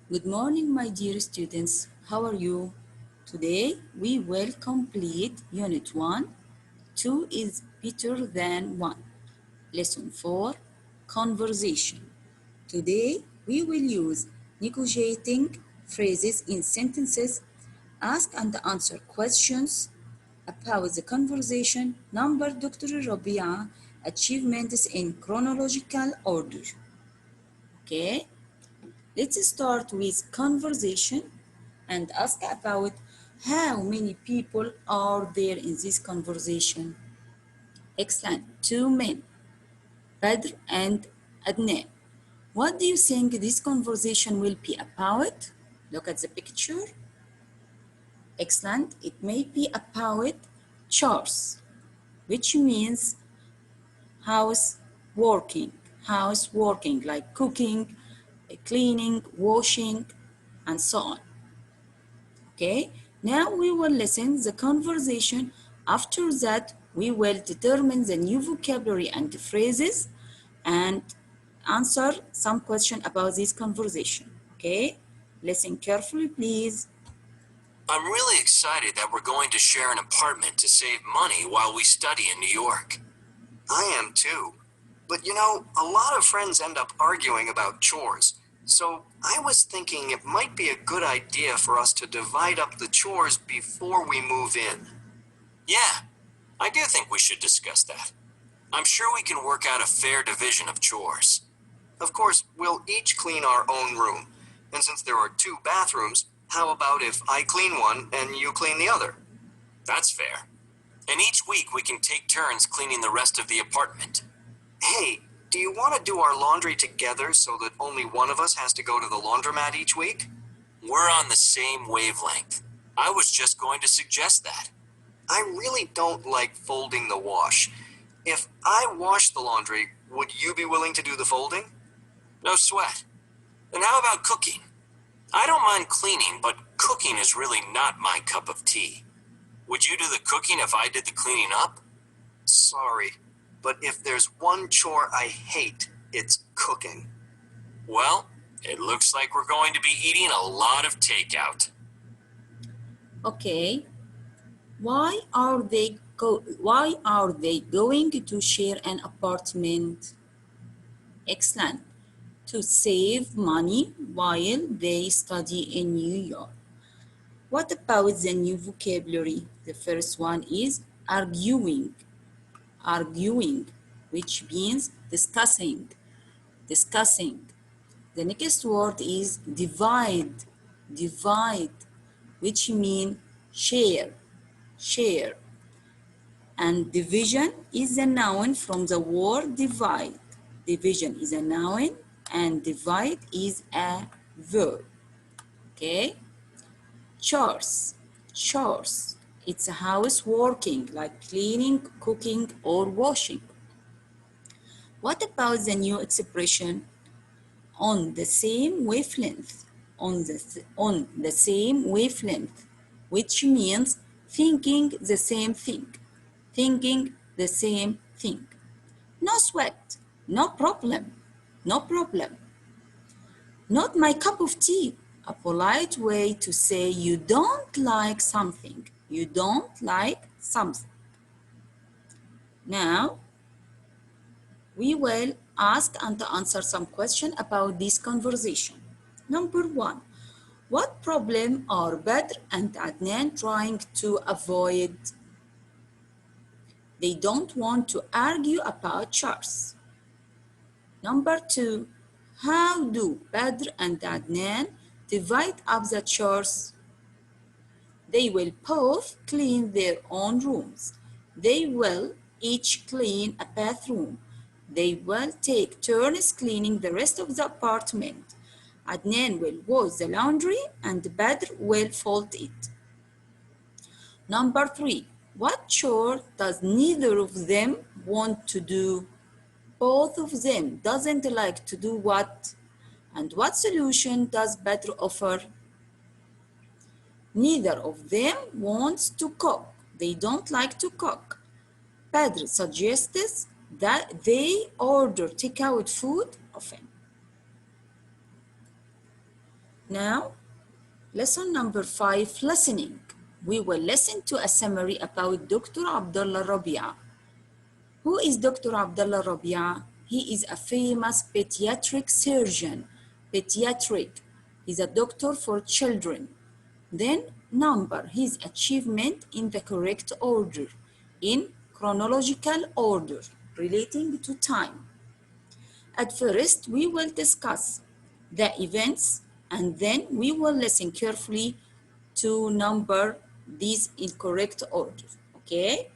Good morning, my dear students. How are you? Today we will complete Unit 1. 2 is better than 1. Lesson 4, Conversation. Today we will use negotiating phrases in sentences, ask and answer questions about the conversation, number Dr. Rabia, achievements in chronological order. Okay? Let's start with conversation and ask about how many people are there in this conversation. Excellent. 2 men, Badr and Adnan. What do you think this conversation will be about? Look at the picture. Excellent. It may be about chores, which means houseworking, like cooking, cleaning, washing, and so on. Okay, now we will listen the conversation. After that, we will determine the new vocabulary and the phrases and answer some question about this conversation. Okay, listen carefully, please. I'm really excited that we're going to share an apartment to save money while we study in New York. I am too. But you know, a lot of friends end up arguing about chores. So I was thinking it might be a good idea for us to divide up the chores before we move in. Yeah, I do think we should discuss that. I'm sure we can work out a fair division of chores. Of course, we'll each clean our own room. And since there are 2 bathrooms, how about if I clean one and you clean the other? That's fair. And each week we can take turns cleaning the rest of the apartment. Hey, do you want to do our laundry together so that only one of us has to go to the laundromat each week? We're on the same wavelength. I was just going to suggest that. I really don't like folding the wash. If I wash the laundry, would you be willing to do the folding? No sweat. Then how about cooking? I don't mind cleaning, but cooking is really not my cup of tea. Would you do the cooking if I did the cleaning up? Sorry, but if there's one chore I hate, it's cooking. Well, it looks like we're going to be eating a lot of takeout. Okay, why are they going to share an apartment? Excellent. To save money while they study in New York. What about the new vocabulary? The first one is arguing, which means discussing. The next word is divide, which means share. And division is a noun from the word divide. Division is a noun and divide is a verb. Okay? Chores. It's a houseworking like cleaning, cooking, or washing. What about the new expression on the same wavelength? On the same wavelength, which means thinking the same thing. No sweat, no problem. Not my cup of tea. A polite way to say you don't like something. Now, we will ask and answer some question about this conversation. Number 1, what problem are Badr and Adnan trying to avoid? They don't want to argue about chores. Number 2, how do Badr and Adnan divide up the chores? They will both clean their own rooms. They will each clean a bathroom. They will take turns cleaning the rest of the apartment. Adnan will wash the laundry and Badr will fold it. Number 3, what chore does neither of them want to do? Both of them doesn't like to do what? And what solution does Badr offer? Neither of them wants to cook. They don't like to cook. Badr suggests that they order takeout food often. Now, lesson number 5, listening. We will listen to a summary about Dr. Abdullah Rabia. Who is Dr. Abdullah Rabia? He is a famous pediatric surgeon. Pediatric. He's a doctor for children. Then number his achievement in the correct order, in chronological order, relating to time. At first, we will discuss the events and then we will listen carefully to number these in correct order, okay?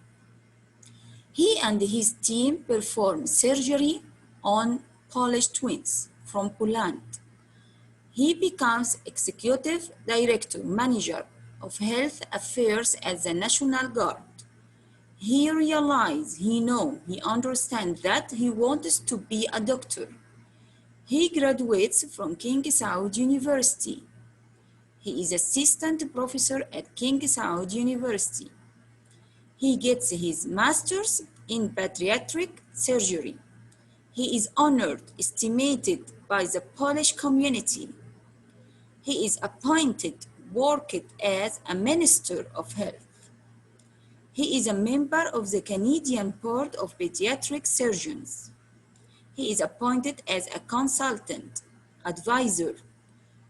He and his team performed surgery on Polish twins from Poland. He becomes executive director, manager of health affairs at the National Guard. He realizes, he understands that he wants to be a doctor. He graduates from King Saud University. He is assistant professor at King Saud University. He gets his master's in pediatric surgery. He is honored, estimated by the Polish community. He is appointed, worked as a Minister of Health. He is a member of the Canadian Board of Pediatric Surgeons. He is appointed as a consultant, advisor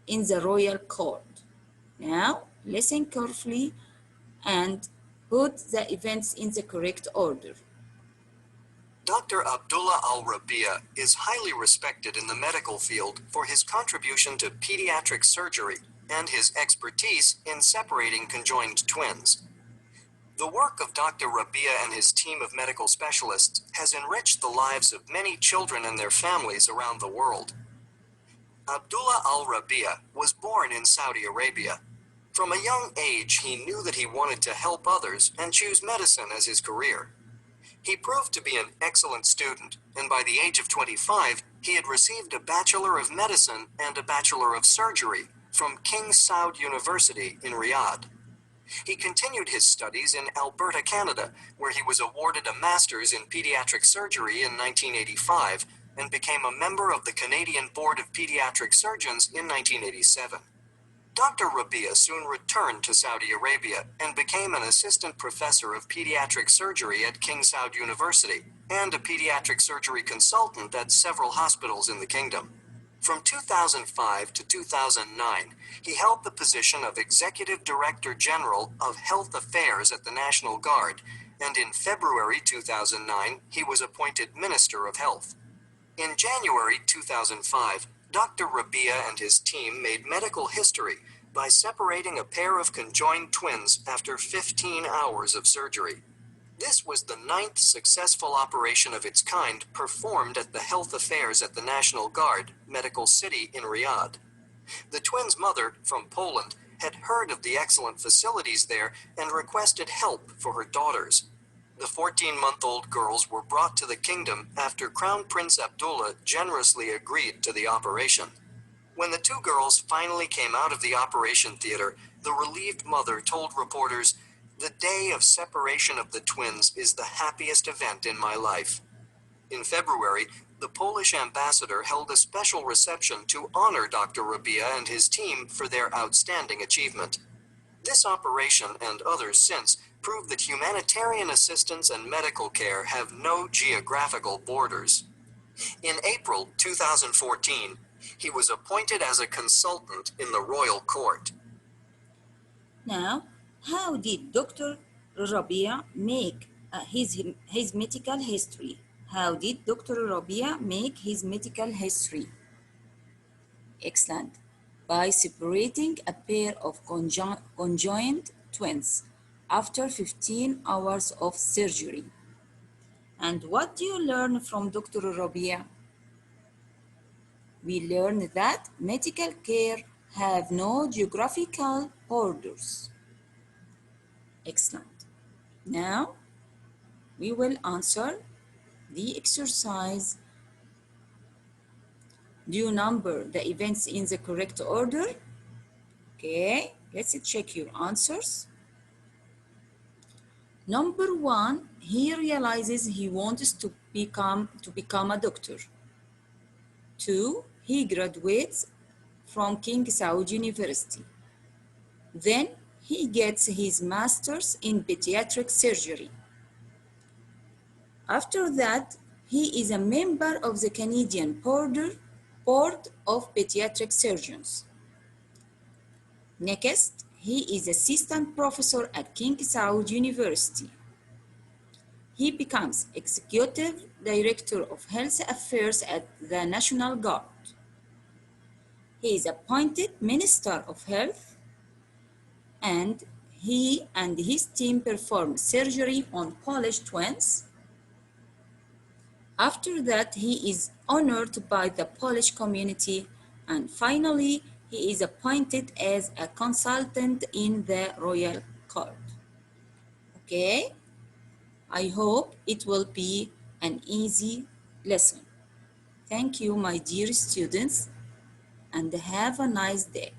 in the Royal Court. Now, listen carefully and put the events in the correct order. Dr. Abdullah al-Rabia is highly respected in the medical field for his contribution to pediatric surgery and his expertise in separating conjoined twins. The work of Dr. Rabia and his team of medical specialists has enriched the lives of many children and their families around the world. Abdullah al-Rabia was born in Saudi Arabia. From a young age, he knew that he wanted to help others and choose medicine as his career. He proved to be an excellent student, and by the age of 25, he had received a Bachelor of Medicine and a Bachelor of Surgery from King Saud University in Riyadh. He continued his studies in Alberta, Canada, where he was awarded a Master's in Pediatric Surgery in 1985 and became a member of the Canadian Board of Pediatric Surgeons in 1987. Dr. Rabia soon returned to Saudi Arabia and became an assistant professor of pediatric surgery at King Saud University and a pediatric surgery consultant at several hospitals in the kingdom. From 2005 to 2009, he held the position of Executive Director General of Health Affairs at the National Guard, and in February 2009, he was appointed Minister of Health. In January 2005, Dr. Rabia and his team made medical history by separating a pair of conjoined twins after 15 hours of surgery. This was the 9th successful operation of its kind performed at the Health Affairs at the National Guard Medical City in Riyadh. The twins' mother, from Poland, had heard of the excellent facilities there and requested help for her daughters. The 14-month-old girls were brought to the kingdom after Crown Prince Abdullah generously agreed to the operation. When the two girls finally came out of the operation theater, the relieved mother told reporters, "The day of separation of the twins is the happiest event in my life." In February, the Polish ambassador held a special reception to honor Dr. Rabia and his team for their outstanding achievement. This operation and others since prove that humanitarian assistance and medical care have no geographical borders. In April 2014, he was appointed as a consultant in the royal court. Now, how did Dr. Rabia make his medical history? How did Dr. Rabia make his medical history? Excellent. By separating a pair of conjoined twins after 15 hours of surgery. And what do you learn from Dr. Rabia? We learned that medical care have no geographical borders. Excellent. Now, we will answer the exercise. Do you number the events in the correct order? Okay, let's check your answers. Number 1, he realizes he wants to become a doctor. 2, he graduates from King Saud University. Then he gets his master's in pediatric surgery. After that, he is a member of the Canadian Board of Pediatric Surgeons. Next, he is assistant professor at King Saud University. He becomes executive director of health affairs at the National Guard. He is appointed Minister of Health, and he and his team perform surgery on Polish twins. After that, he is honored by the Polish community, and finally, he is appointed as a consultant in the Royal Court. Okay? I hope it will be an easy lesson. Thank you, my dear students, and have a nice day.